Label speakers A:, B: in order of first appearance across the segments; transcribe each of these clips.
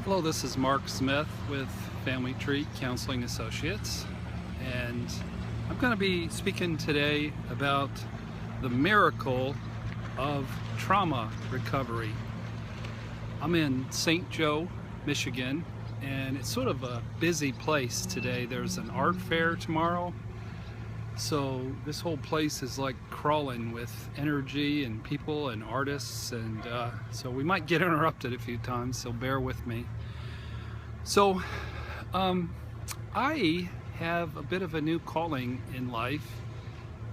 A: Hello, this is Mark Smith with Family Tree Counseling Associates, and I'm going to be speaking today about the miracle of trauma recovery. I'm in St. Joe, Michigan, and it's sort of a busy place today. There's an art fair tomorrow, so this whole place is like crawling with energy and people and artists, and so we might get interrupted a few times, so bear with me. So I have a bit of a new calling in life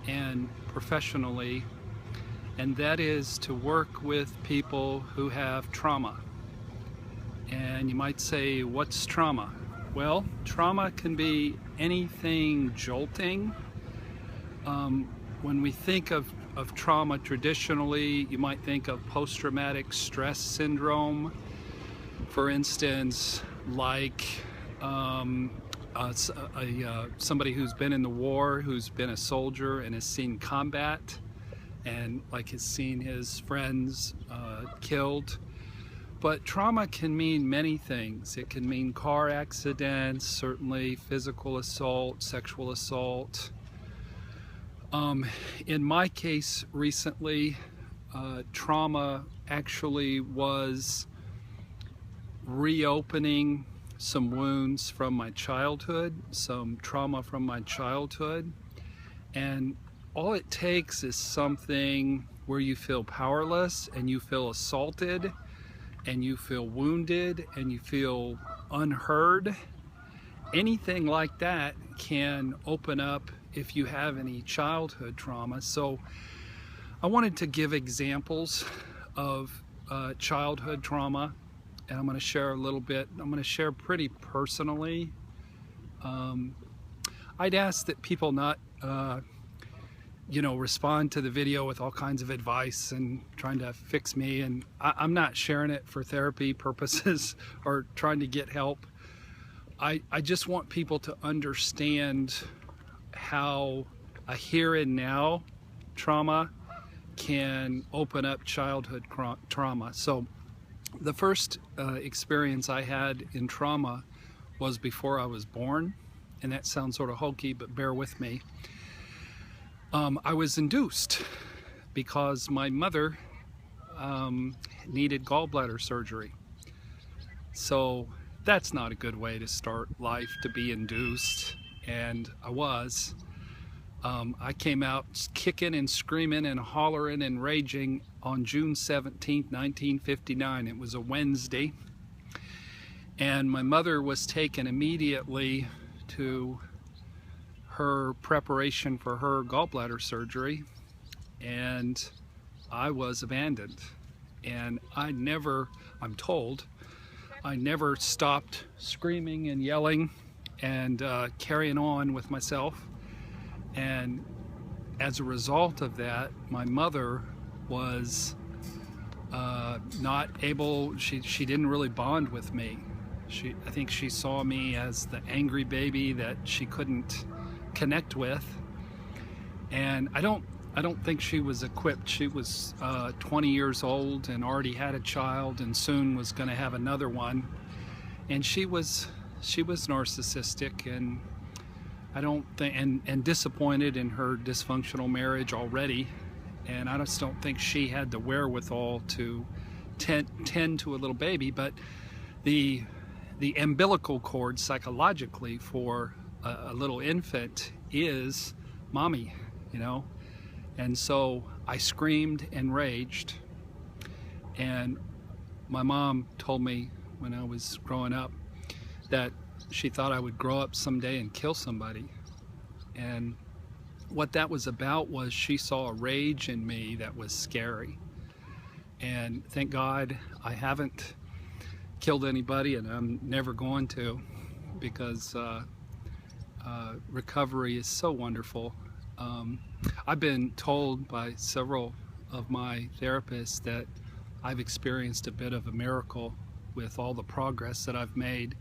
A: and professionally, and that is to work with people who have trauma. And you might say, what's trauma? Well, trauma can be anything jolting. When we think of trauma traditionally, you might think of post-traumatic stress syndrome, for instance, like somebody who's been in the war, who's been a soldier and has seen combat, and like has seen his friends killed. But trauma can mean many things. It can mean car accidents, certainly physical assault, sexual assault. In my case recently, trauma actually was reopening some wounds from my childhood, some trauma from my childhood. And all it takes is something where you feel powerless and you feel assaulted and you feel wounded and you feel unheard. Anything like that can open up if you have any childhood trauma. So I wanted to give examples of childhood trauma, and I'm going to share a little bit. I'm going to share pretty personally. I'd ask that people not respond to the video with all kinds of advice and trying to fix me, and I'm not sharing it for therapy purposes or trying to get help. I just want people to understand how a here and now trauma can open up childhood trauma. So the first experience I had in trauma was before I was born, and that sounds sort of hokey, but bear with me. I was induced because my mother needed gallbladder surgery. So that's not a good way to start life, to be induced, and I was. I came out kicking and screaming and hollering and raging on June 17th, 1959. It was a Wednesday, and my mother was taken immediately to her preparation for her gallbladder surgery, and I was abandoned. And I'm told, I never stopped screaming and yelling and carrying on with myself. And as a result of that, my mother was not able, she didn't really bond with me. I think she saw me as the angry baby that she couldn't connect with. And I don't think she was equipped. She was 20 years old and already had a child and soon was going to have another one. And she was narcissistic, and I don't think, and disappointed in her dysfunctional marriage already, and I just don't think she had the wherewithal to tend to a little baby. But the umbilical cord psychologically for a little infant is mommy, and so I screamed and raged. And my mom told me when I was growing up that she thought I would grow up someday and kill somebody. And what that was about was she saw a rage in me that was scary. And thank God I haven't killed anybody, and I'm never going to, because recovery is so wonderful. I've been told by several of my therapists that I've experienced a bit of a miracle with all the progress that I've made.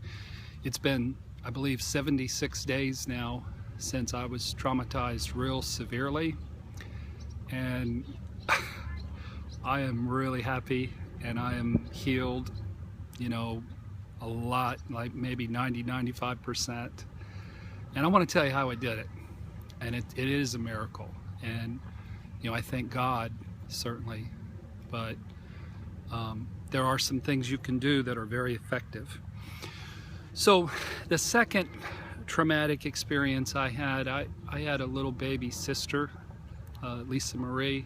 A: It's been, I believe, 76 days now since I was traumatized real severely, and I am really happy and I am healed, a lot, like maybe 90-95%. And I want to tell you how I did it. And it is a miracle. And, you know, I thank God, certainly. But there are some things you can do that are very effective. So the second traumatic experience I had a little baby sister, Lisa Marie,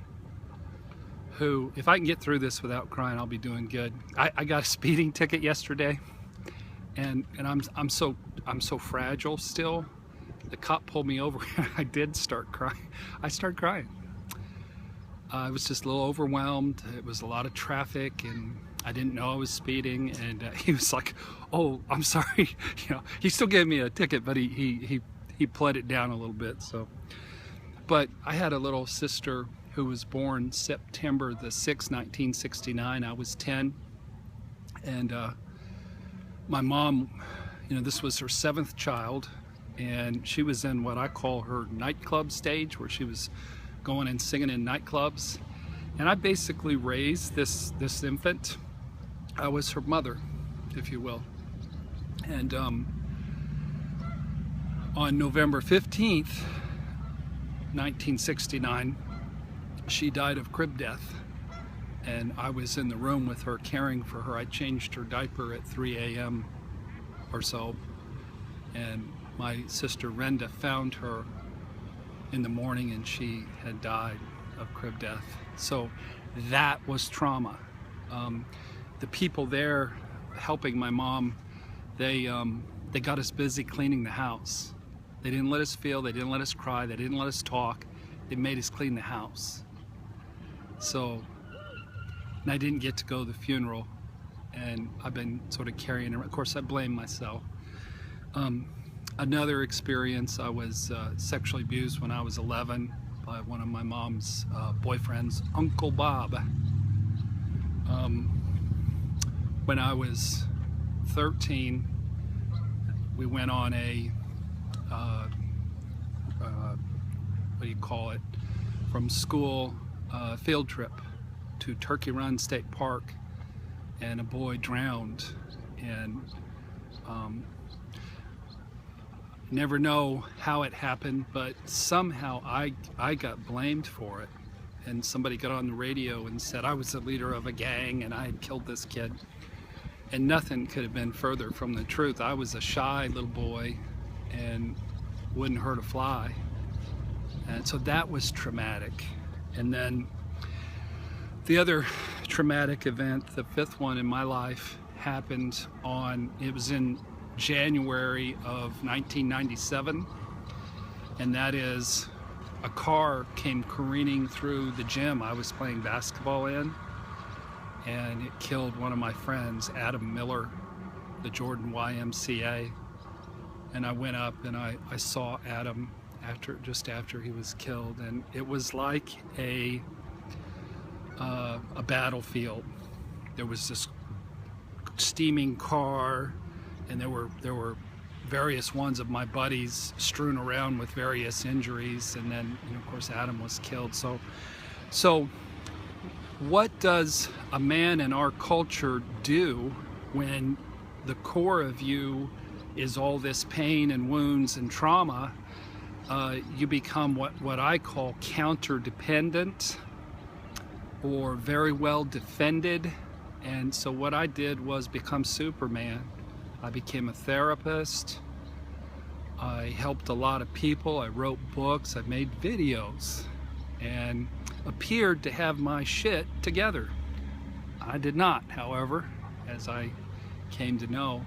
A: who, if I can get through this without crying, I'll be doing good. I got a speeding ticket yesterday, and I'm so fragile still. The cop pulled me over and I did start crying. I started crying. I was just a little overwhelmed. It was a lot of traffic and I didn't know I was speeding, and he was like, "Oh, I'm sorry." You know, he still gave me a ticket, but he pled it down a little bit. So, but I had a little sister who was born September the 6th, 1969. I was 10, and my mom, you know, this was her 7th child, and she was in what I call her nightclub stage, where she was going and singing in nightclubs. And I basically raised this infant. I was her mother, if you will. And on November 15th, 1969, she died of crib death. And I was in the room with her, caring for her. I changed her diaper at 3 a.m. or so. And my sister Renda found her in the morning, and she had died of crib death. So that was trauma. The people there helping my mom, they got us busy cleaning the house. They didn't let us feel, they didn't let us cry, they didn't let us talk. They made us clean the house. So, and I didn't get to go to the funeral, and I've been sort of carrying it. Of course, I blame myself. Another experience, I was sexually abused when I was 11 by one of my mom's boyfriends, Uncle Bob. When I was 13, we went on a, what do you call it, from school field trip to Turkey Run State Park, and a boy drowned, and never know how it happened, but somehow I got blamed for it. And somebody got on the radio and said I was the leader of a gang and I had killed this kid. And nothing could have been further from the truth. I was a shy little boy and wouldn't hurt a fly. And so that was traumatic. And then the other traumatic event, the 5th one in my life, happened it was in January of 1997. And that is, a car came careening through the gym I was playing basketball in, and it killed one of my friends, Adam Miller, the Jordan YMCA. And I went up and I saw Adam just after he was killed, and it was like a battlefield. There was this steaming car, and there were various ones of my buddies strewn around with various injuries, and then, you know, of course, Adam was killed. So what does a man in our culture do when the core of you is all this pain and wounds and trauma? You become what I call counter-dependent, or very well defended. And so what I did was become Superman. I became a therapist. I helped a lot of people. I wrote books. I made videos, and appeared to have my shit together. I did not, however, as I came to know.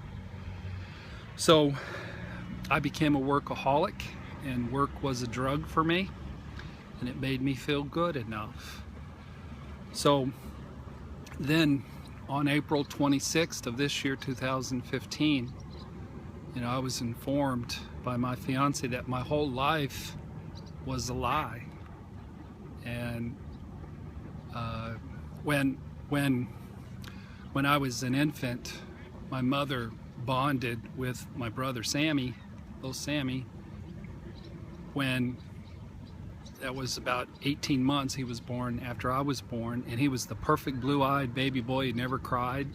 A: So I became a workaholic, and work was a drug for me, and it made me feel good enough. So then on April 26th of this year, 2015, you know, I was informed by my fiance that my whole life was a lie. And when I was an infant, my mother bonded with my brother Sammy, little Sammy. When that was about 18 months, he was born after I was born, and he was the perfect blue-eyed baby boy. He never cried.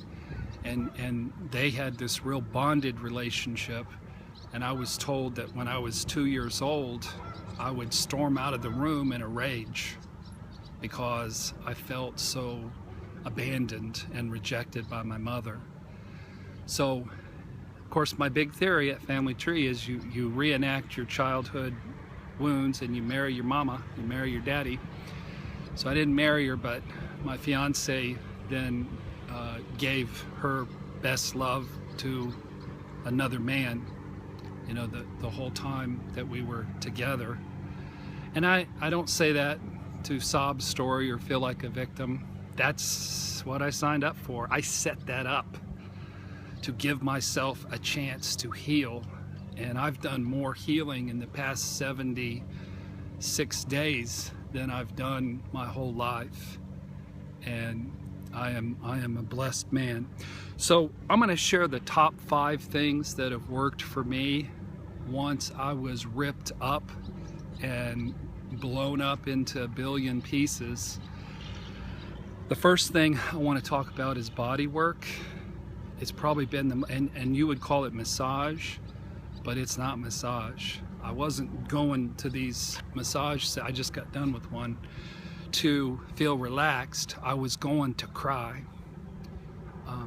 A: and they had this real bonded relationship. And I was told that when I was 2 years old, I would storm out of the room in a rage because I felt so abandoned and rejected by my mother. So, of course, my big theory at Family Tree is you reenact your childhood wounds and you marry your mama, you marry your daddy. So I didn't marry her, but my fiance then gave her best love to another man, you know, the whole time that we were together. And I don't say that to sob story or feel like a victim. That's what I signed up for. I set that up to give myself a chance to heal. And I've done more healing in the past 76 days than I've done my whole life. And I am a blessed man. So I'm going to share the top 5 things that have worked for me once I was ripped up and blown up into a billion pieces. The first thing I want to talk about is body work. It's probably been and you would call it massage, but it's not massage. I wasn't going to these massage, I just got done with one, to feel relaxed. I was going to cry.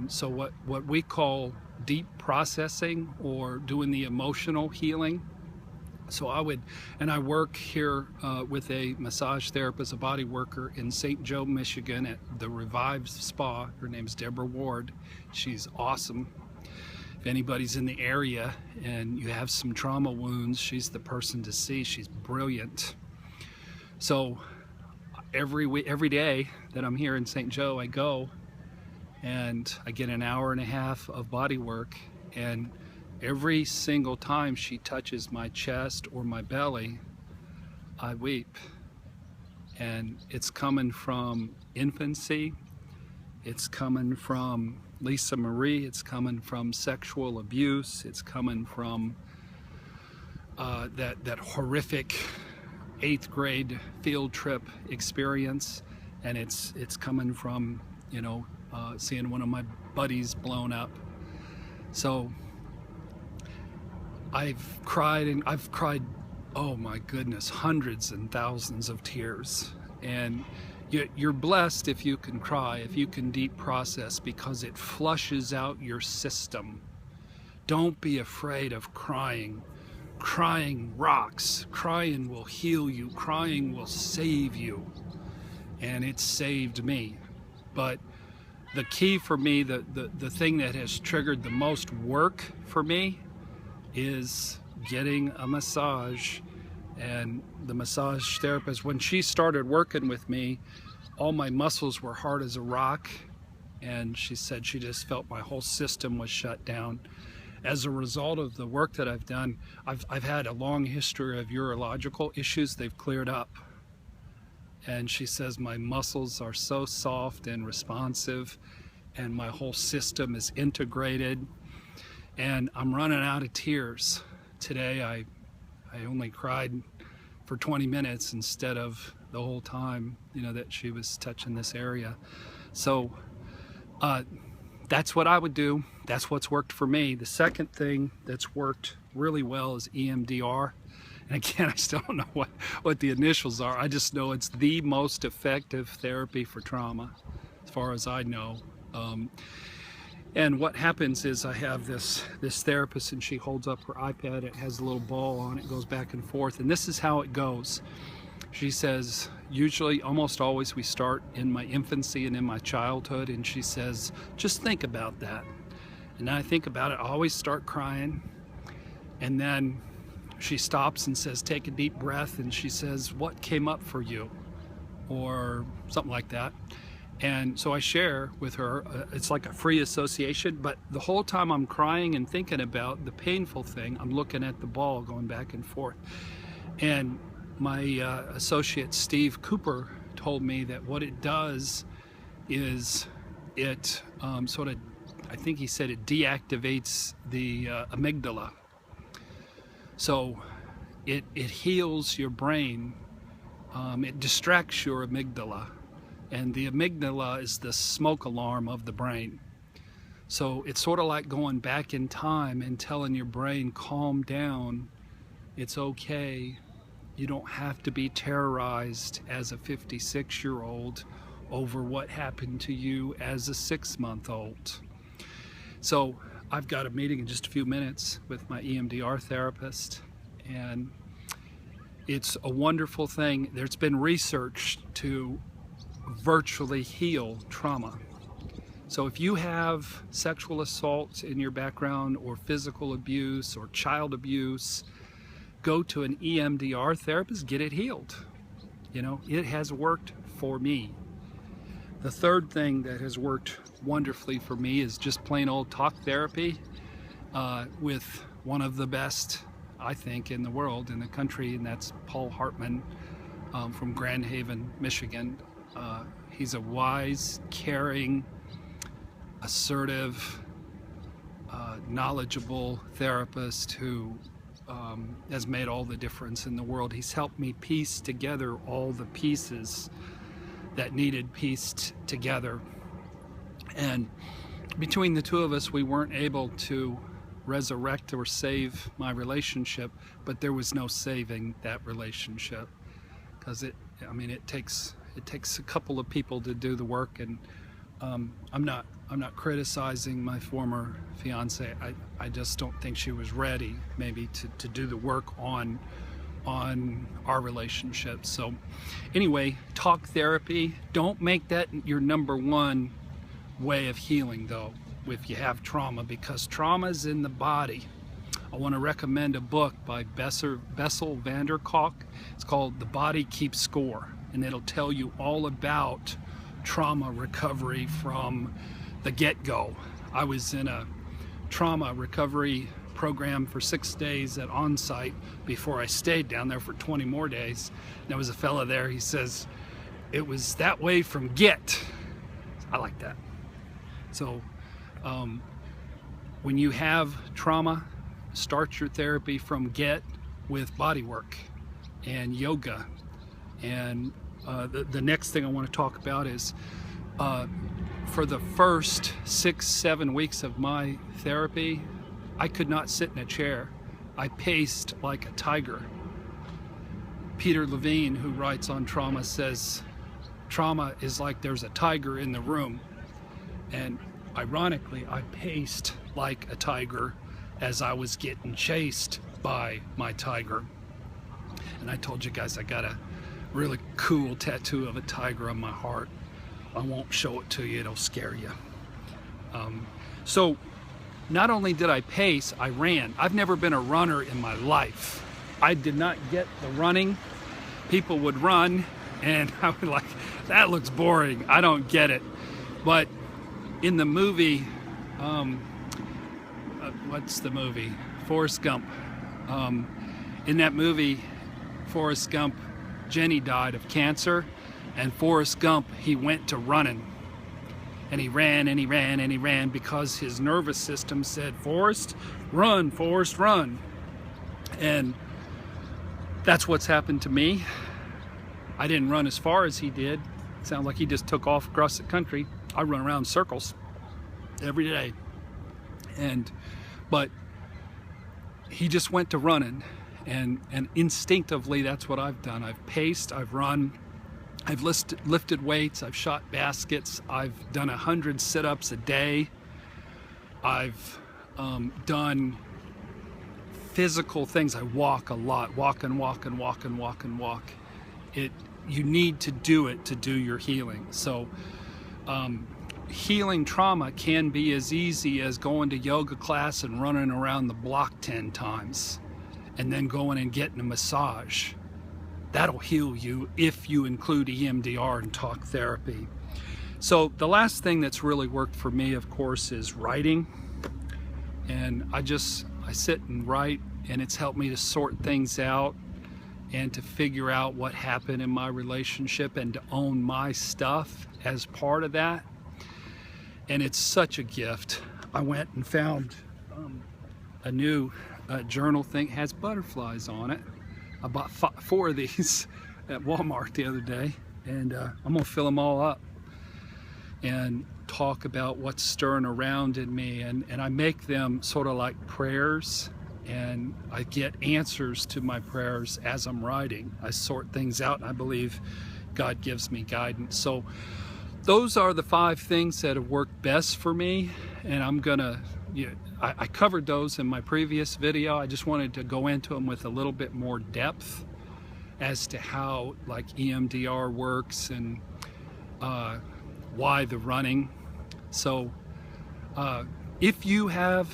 A: So what we call deep processing or doing the emotional healing. So I work here with a massage therapist, a body worker in St. Joe, Michigan at the Revive Spa. Her name's Deborah Ward. She's awesome. If anybody's in the area and you have some trauma wounds, she's the person to see. She's brilliant. So every day that I'm here in St. Joe, I go and I get an hour and a half of body work, and every single time she touches my chest or my belly, I weep. And it's coming from infancy, it's coming from Lisa Marie, it's coming from sexual abuse, it's coming from that horrific 8th grade field trip experience, and it's coming from, you know, seeing one of my buddies blown up. So I've cried, oh my goodness, hundreds and thousands of tears. And you're blessed if you can cry, if you can deep process, because it flushes out your system. Don't be afraid of crying. Crying rocks. Crying will heal you. Crying will save you. And it saved me. But the key for me, the thing that has triggered the most work for me is getting a massage. And the massage therapist, when she started working with me, all my muscles were hard as a rock, and she said she just felt my whole system was shut down. As a result of the work that I've done, I've had a long history of urological issues. They've cleared up. And she says my muscles are so soft and responsive, and my whole system is integrated. And I'm running out of tears. Today I only cried for 20 minutes instead of the whole time, you know, that she was touching this area. So that's what I would do. That's what's worked for me. The second thing that's worked really well is EMDR. And again, I still don't know what the initials are. I just know it's the most effective therapy for trauma, as far as I know. And what happens is I have this therapist, and she holds up her iPad. It has a little ball on it, goes back and forth. And this is how it goes. She says, usually, almost always, we start in my infancy and in my childhood. And she says, just think about that. And I think about it, I always start crying. And then she stops and says, take a deep breath. And she says, what came up for you? Or something like that. And so I share with her, it's like a free association, but the whole time I'm crying and thinking about the painful thing, I'm looking at the ball going back and forth. And my associate Steve Cooper told me that what it does is it sort of, I think he said it deactivates the amygdala. So it heals your brain, it distracts your amygdala. And the amygdala is the smoke alarm of the brain. So it's sort of like going back in time and telling your brain, calm down, it's okay. You don't have to be terrorized as a 56-year-old over what happened to you as a 6-month-old. So I've got a meeting in just a few minutes with my EMDR therapist, and it's a wonderful thing. There's been research to virtually heal trauma. So if you have sexual assault in your background, or physical abuse, or child abuse, go to an EMDR therapist, get it healed. You know, it has worked for me. The third thing that has worked wonderfully for me is just plain old talk therapy with one of the best, I think, in the world, in the country, and that's Paul Hartman from Grand Haven, Michigan. He's a wise, caring, assertive, knowledgeable therapist who has made all the difference in the world. He's helped me piece together all the pieces that needed pieced together. And between the two of us, we weren't able to resurrect or save my relationship, but there was no saving that relationship, because it takes a couple of people to do the work. And I'm not criticizing my former fiance. I just don't think she was ready maybe to do the work on our relationship. So anyway, talk therapy. Don't make that your number one way of healing though if you have trauma, because trauma is in the body. I want to recommend a book by Bessel van der Kolk. It's called The Body Keeps Score, and it'll tell you all about trauma recovery from the get-go. I was in a trauma recovery program for 6 days at on-site before I stayed down there for 20 more days. And there was a fella there, he says, it was that way from get. I like that. So when you have trauma, start your therapy from get with bodywork and yoga. And the next thing I want to talk about is for the first 6-7 weeks of my therapy, I could not sit in a chair. I paced like a tiger. Peter Levine, who writes on trauma, says trauma is like there's a tiger in the room. And ironically, I paced like a tiger as I was getting chased by my tiger. And I told you guys I got a really cool tattoo of a tiger on my heart. I won't show it to you, it'll scare you. So not only did I pace, I ran. I've never been a runner in my life. I did not get the running. People would run and I would like, that looks boring, I don't get it. But in the movie, what's the movie? Forrest Gump. In that movie, Forrest Gump, Jenny died of cancer, and Forrest Gump, he went to running. And he ran and he ran and he ran because his nervous system said, Forrest, run, Forrest, run. And that's what's happened to me. I didn't run as far as he did. It sounds like he just took off across the country. I run around in circles every day. But he just went to running. And instinctively, that's what I've done. I've paced, I've run, I've lifted weights, I've shot baskets, I've done 100 sit-ups a day. I've done physical things. I walk a lot, walk. You need to do it to do your healing. So healing trauma can be as easy as going to yoga class and running around the block 10 times. And then going and getting a massage. That'll heal you if you include EMDR and talk therapy. So the last thing that's really worked for me, of course, is writing. And I sit and write, and it's helped me to sort things out and to figure out what happened in my relationship and to own my stuff as part of that. And it's such a gift. I went and found a new journal thing, has butterflies on it. I bought 4 of these at Walmart the other day, and I'm gonna fill them all up. And talk about what's stirring around in me, and I make them sort of like prayers, and I get answers to my prayers as I'm writing. I sort things out, and I believe God gives me guidance. So those are the 5 things that have worked best for me, and I'm gonna, I covered those in my previous video. I just wanted to go into them with a little bit more depth as to how like EMDR works and why the running. So if you have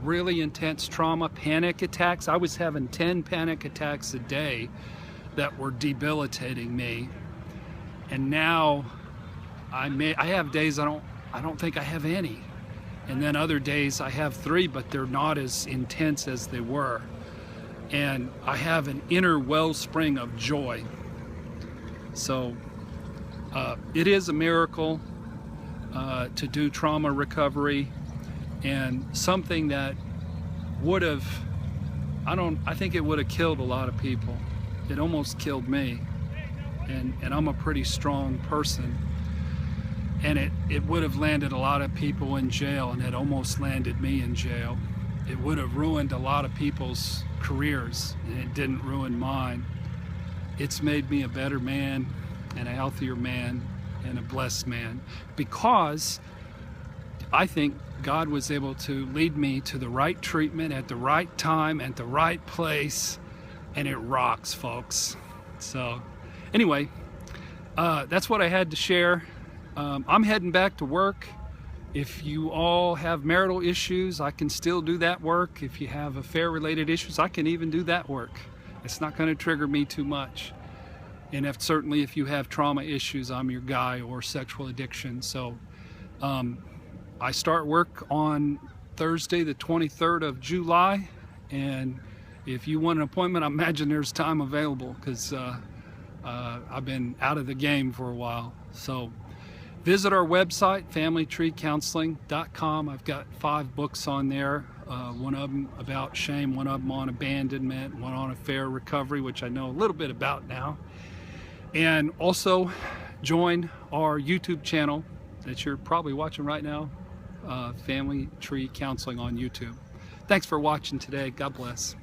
A: really intense trauma, panic attacks, I was having 10 panic attacks a day that were debilitating me, and now I have days I don't think I have any, and then other days I have 3, but they're not as intense as they were, and I have an inner wellspring of joy. So it is a miracle to do trauma recovery, and something that would have, I think it would have killed a lot of people. It almost killed me, and I'm a pretty strong person, and it would have landed a lot of people in jail, and it almost landed me in jail. It would have ruined a lot of people's careers, and it didn't ruin mine. It's made me a better man and a healthier man and a blessed man, because I think God was able to lead me to the right treatment at the right time at the right place, and it rocks, folks. So anyway, that's what I had to share. I'm heading back to work. If you all have marital issues, I can still do that work. If you have affair-related issues, I can even do that work. It's not going to trigger me too much. And certainly if you have trauma issues, I'm your guy, or sexual addiction. So I start work on Thursday, the 23rd of July. And if you want an appointment, I imagine there's time available, because I've been out of the game for a while. So visit our website, familytreecounseling.com. I've got 5 books on there. One of them about shame, one of them on abandonment, one on affair recovery, which I know a little bit about now. And also join our YouTube channel that you're probably watching right now, Family Tree Counseling on YouTube. Thanks for watching today. God bless.